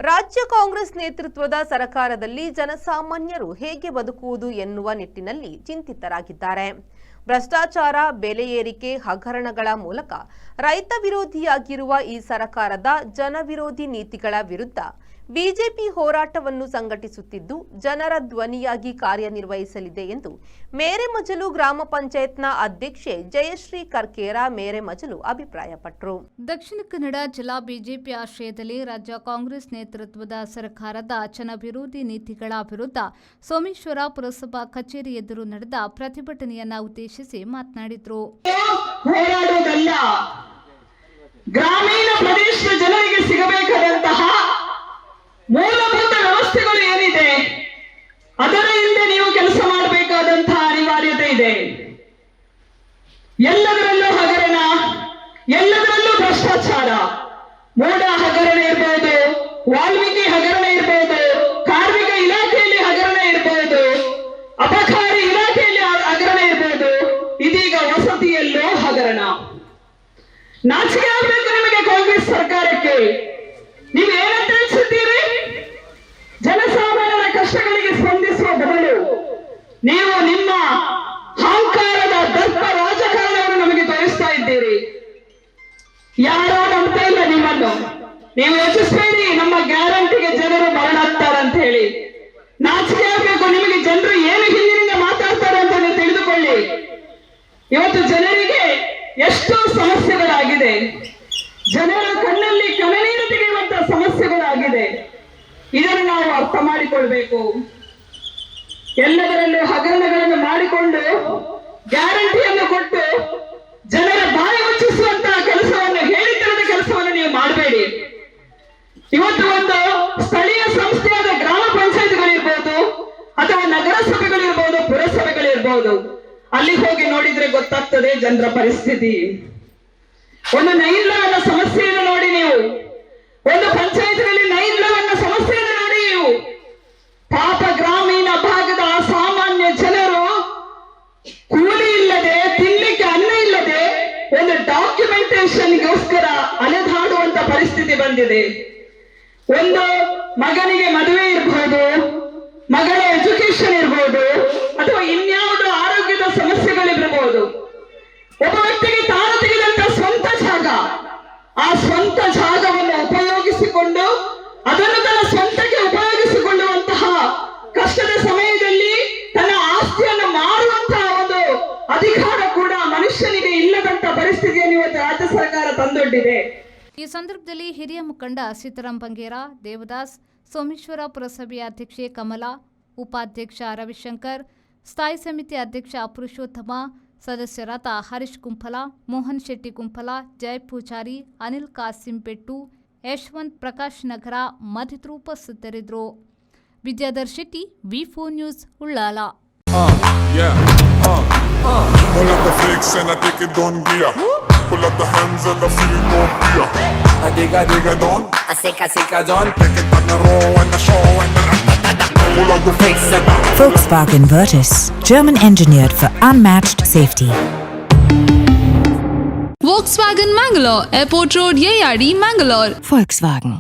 ರಾಜ್ಯ ಕಾಂಗ್ರೆಸ್ ನೇತೃತ್ವದ ಸರ್ಕಾರದಲ್ಲಿ ಜನಸಾಮಾನ್ಯರು ಹೇಗೆ ಬದುಕುವುದು ಎನ್ನುವ ನಿಟ್ಟಿನಲ್ಲಿ ಚಿಂತಿತರಾಗಿದ್ದಾರೆ. ಭ್ರಷ್ಟಾಚಾರ, ಬೆಲೆ ಏರಿಕೆ, ಹಗರಣಗಳ ಮೂಲಕ ರೈತ ವಿರೋಧಿಯಾಗಿರುವ ಈ ಸರ್ಕಾರದ ಜನವಿರೋಧಿ ನೀತಿಗಳ ವಿರುದ್ಧ ಬಿಜೆಪಿ ಹೋರಾಟವನ್ನು ಸಂಘಟಿಸುತ್ತಿದ್ದು ಜನರ ಧ್ವನಿಯಾಗಿ ಕಾರ್ಯನಿರ್ವಹಿಸಲಿದೆ ಎಂದು ಮೇರೆಮಜಲು ಗ್ರಾಮ ಪಂಚಾಯತ್ನ ಅಧ್ಯಕ್ಷೆ ಜಯಶ್ರೀ ಕರ್ಕೇರ ಮೇರೆಮಜಲು ಅಭಿಪ್ರಾಯಪಟ್ಟರು. ದಕ್ಷಿಣ ಕನ್ನಡ ಜಿಲ್ಲಾ ಬಿಜೆಪಿ ಆಶ್ರಯದಲ್ಲಿ ರಾಜ್ಯ ಕಾಂಗ್ರೆಸ್ ನೇತೃತ್ವದ ಸರ್ಕಾರದ ಜನವಿರೋಧಿ ನೀತಿಗಳ ವಿರುದ್ಧ ಸೋಮೇಶ್ವರ ಪುರಸಭಾ ಕಚೇರಿ ಎದುರು ನಡೆದ ಪ್ರತಿಭಟನೆಯನ್ನ ಉದ್ದೇಶಿಸಿ ಮಾತನಾಡಿದರು. ಗ್ರಾಮೀಣ ಪ್ರದೇಶದ ಜನರಿಗೆ ಸಿಗಬೇಕಾದಂತಹ ಮೂಲಭೂತ ವ್ಯವಸ್ಥೆಗಳು ಏನಿದೆ ಅದರ ಹಿಂದೆ ನೀವು ಕೆಲಸ ಮಾಡಬೇಕಾದಂತಹ ಅನಿವಾರ್ಯತೆ ಇದೆ. ಎಲ್ಲದರಲ್ಲೂ ಹಗರಣ, ಎಲ್ಲದರಲ್ಲೂ ಭ್ರಷ್ಟಾಚಾರ. ಮೂಡ ಹಗರಣ ಇರಬಹುದು, ವಾಲ್ಮೀಕಿ ಹಗರಣ ಇರಬಹುದು, ಕಾರ್ಮಿಕ ಇಲಾಖೆಯಲ್ಲಿ ಹಗರಣ ಇರಬಹುದು, ಅಬಕಾರಿ ಇಲಾಖೆಯಲ್ಲಿ ಹಗರಣ ಇರಬಹುದು, ಇದೀಗ ವಸತಿಯಲ್ಲೂ ಹಗರಣ. ನಾಚಿಕೆ ಆಗಬೇಕು ನಿಮಗೆ ಕಾಂಗ್ರೆಸ್ ಸರ್ಕಾರಕ್ಕೆ. ನೀವು ಏನಂತ ತಿಳಿಸುತ್ತೀರಿ? ಜನಸಾಮಾನ್ಯರ ಕಷ್ಟಗಳಿಗೆ ಸ್ಪಂದಿಸುವ ಬದಲು ನೀವು ನಿಮ್ಮ ಅಹಂಕಾರದ ದರ್ಪ ರಾಜಕಾರಣವನ್ನು ನಮಗೆ ತೋರಿಸ್ತಾ ಇದ್ದೀರಿ. ಯಾರೋ ನಂಬ್ತಾ ಇಲ್ಲ ನಿಮ್ಮನ್ನು. ನೀವು ಯೋಚಿಸಬೇಡಿ ನಮ್ಮ ಗ್ಯಾರಂಟಿಗೆ ಜನರು ಮರಳಾಗ್ತಾರಂತ ಹೇಳಿ. ನಾಚಿಕೆ ಆಗಬೇಕು ನಿಮಗೆ. ಜನರು ಏನು ಹಿಂದಿನಿಂದ ಮಾತಾಡ್ತಾರೆ ಅಂತ ನೀವು ತಿಳಿದುಕೊಳ್ಳಿ. ಇವತ್ತು ಜನರಿಗೆ ಎಷ್ಟು ಸಮಸ್ಯೆಗಳಾಗಿದೆ. ಜನರ ಕಣ್ಣಲ್ಲಿ ಕಣ್ಣನೀರು ತೆಗೆಯುವಂತಹ ಸಮಸ್ಯೆಗಳಾಗಿದೆ. ಇದನ್ನು ನಾವು ಅರ್ಥ ಮಾಡಿಕೊಳ್ಬೇಕು. ಎಲ್ಲದರಲ್ಲೂ ಹಗರಣಗಳನ್ನು ಮಾಡಿಕೊಂಡು ಗ್ಯಾರಂಟಿಯನ್ನು ಕೊಟ್ಟು ಜನರ ಬಾಯಿ ಮುಚ್ಚಿಸುವಂತಹ ಕೆಲಸವನ್ನು, ಹೇಳಿತರದ ಕೆಲಸವನ್ನು ನೀವು ಮಾಡಬೇಡಿ. ಇವತ್ತು ಒಂದು ಸ್ಥಳೀಯ ಸಂಸ್ಥೆಯಾದ ಗ್ರಾಮ ಪಂಚಾಯತ್ಗಳಿರ್ಬೋದು ಅಥವಾ ನಗರಸಭೆಗಳಿರ್ಬೋದು, ಪುರಸಭೆಗಳಿರ್ಬೋದು, ಅಲ್ಲಿ ಹೋಗಿ ನೋಡಿದ್ರೆ ಗೊತ್ತಾಗ್ತದೆ ಜನರ ಪರಿಸ್ಥಿತಿ. ಒಂದು ನೈರ್ಮಲ್ಯದ ಸಮಸ್ಯೆಯನ್ನು ನೋಡಿ ನೀವು. ಒಂದು ಪಂಚಾಯತ್ನಲ್ಲಿ ನೈರ್ಮಲ್ಯದ ಸಮಸ್ಯೆಯನ್ನು ನೋಡಿ ನೀವು. ಪಾಪ ಗ್ರಾಮೀಣ ಭಾಗದ ಸಾಮಾನ್ಯ ಜನರು ಕೂಲಿ ಇಲ್ಲದೆ, ತಿನ್ಲಿಕ್ಕೆ ಅನ್ನ ಇಲ್ಲದೆ ಒಂದು ಡಾಕ್ಯುಮೆಂಟೇಶನ್ಗೋಸ್ಕರ ಅಲೆದಾಡುವಂತ ಪರಿಸ್ಥಿತಿ ಬಂದಿದೆ. ಒಂದು ಮಗನಿಗೆ ಮದುವೆ ಇರಬಹುದು, ಮಗಳ ಎಜುಕೇಶನ್ ಇರಬಹುದು, ಅಥವಾ ಇನ್ಯಾವುದೋ ಆರೋಗ್ಯದ ಸಮಸ್ಯೆಗಳಿರಬಹುದು. ಒಬ್ಬ ವ್ಯಕ್ತಿಗೆ ತಾನು ತೆಗೆದಂತ ಸ್ವಂತ ಜಾಗ, ಆ ಸ್ವಂತ ಜಾಗವನ್ನು ಉಪಯೋಗಿಸಿಕೊಂಡು ಅದನ್ನು ತನ್ನ ಸ್ವಂತಕ್ಕೆ ಉಪಯೋಗಿಸಿಕೊಳ್ಳುವಂತಹ ಕಷ್ಟದ ಸಮಯದಲ್ಲಿ ತನ್ನ ಆಸ್ತಿಯನ್ನು ಮಾರುವಂತಹ ಒಂದು ಅಧಿಕಾರ ಕೂಡ ಮನುಷ್ಯನಿಗೆ ಇಲ್ಲದಂತ ಪರಿಸ್ಥಿತಿಯನ್ನು ಇವತ್ತು ರಾಜ್ಯ ಸರ್ಕಾರ ತಂದೊಡ್ಡಿದೆ. ಈ ಸಂದರ್ಭದಲ್ಲಿ ಹಿರಿಯ ಮುಖಂಡ ಸೀತಾರಾಮ್ ಬಂಗೇರ, ದೇವದಾಸ್, ಸೋಮೇಶ್ವರ ಪುರಸಭೆಯ ಅಧ್ಯಕ್ಷೆ ಕಮಲಾ, ಉಪಾಧ್ಯಕ್ಷ ರವಿಶಂಕರ್, ಸ್ಥಾಯಿ ಸಮಿತಿ ಅಧ್ಯಕ್ಷ ಪುರುಷೋತ್ತಮ, ಸದಸ್ಯರಾದ ಹರೀಶ್ ಕುಂಫಲ, ಮೋಹನ್ ಶೆಟ್ಟಿ ಕುಂಫಲ, ಜಯ ಪೂಜಾರಿ, ಅನಿಲ್ ಕಾಸಿಂ ಪೆಟ್ಟು, ಯಶವಂತ್ ಪ್ರಕಾಶ್ ನಗರ ಮತ್ತಿತರರು ಉಪಸ್ಥಿತರಿದ್ದರು. ವಿದ್ಯಾಧರ್ ಶೆಟ್ಟಿ, ವಿ4 news, Ullal. Pull up the flicks and I take it on gear. Pull up the hands and I feel more beer. I dig it on. I sick a don. Take it on the row and the show and the pull up the flicks and Volkswagen Virtus, German engineered for unmatched safety. Volkswagen Mangalore, Airport Road, Yeyadi, Mangalore. Volkswagen.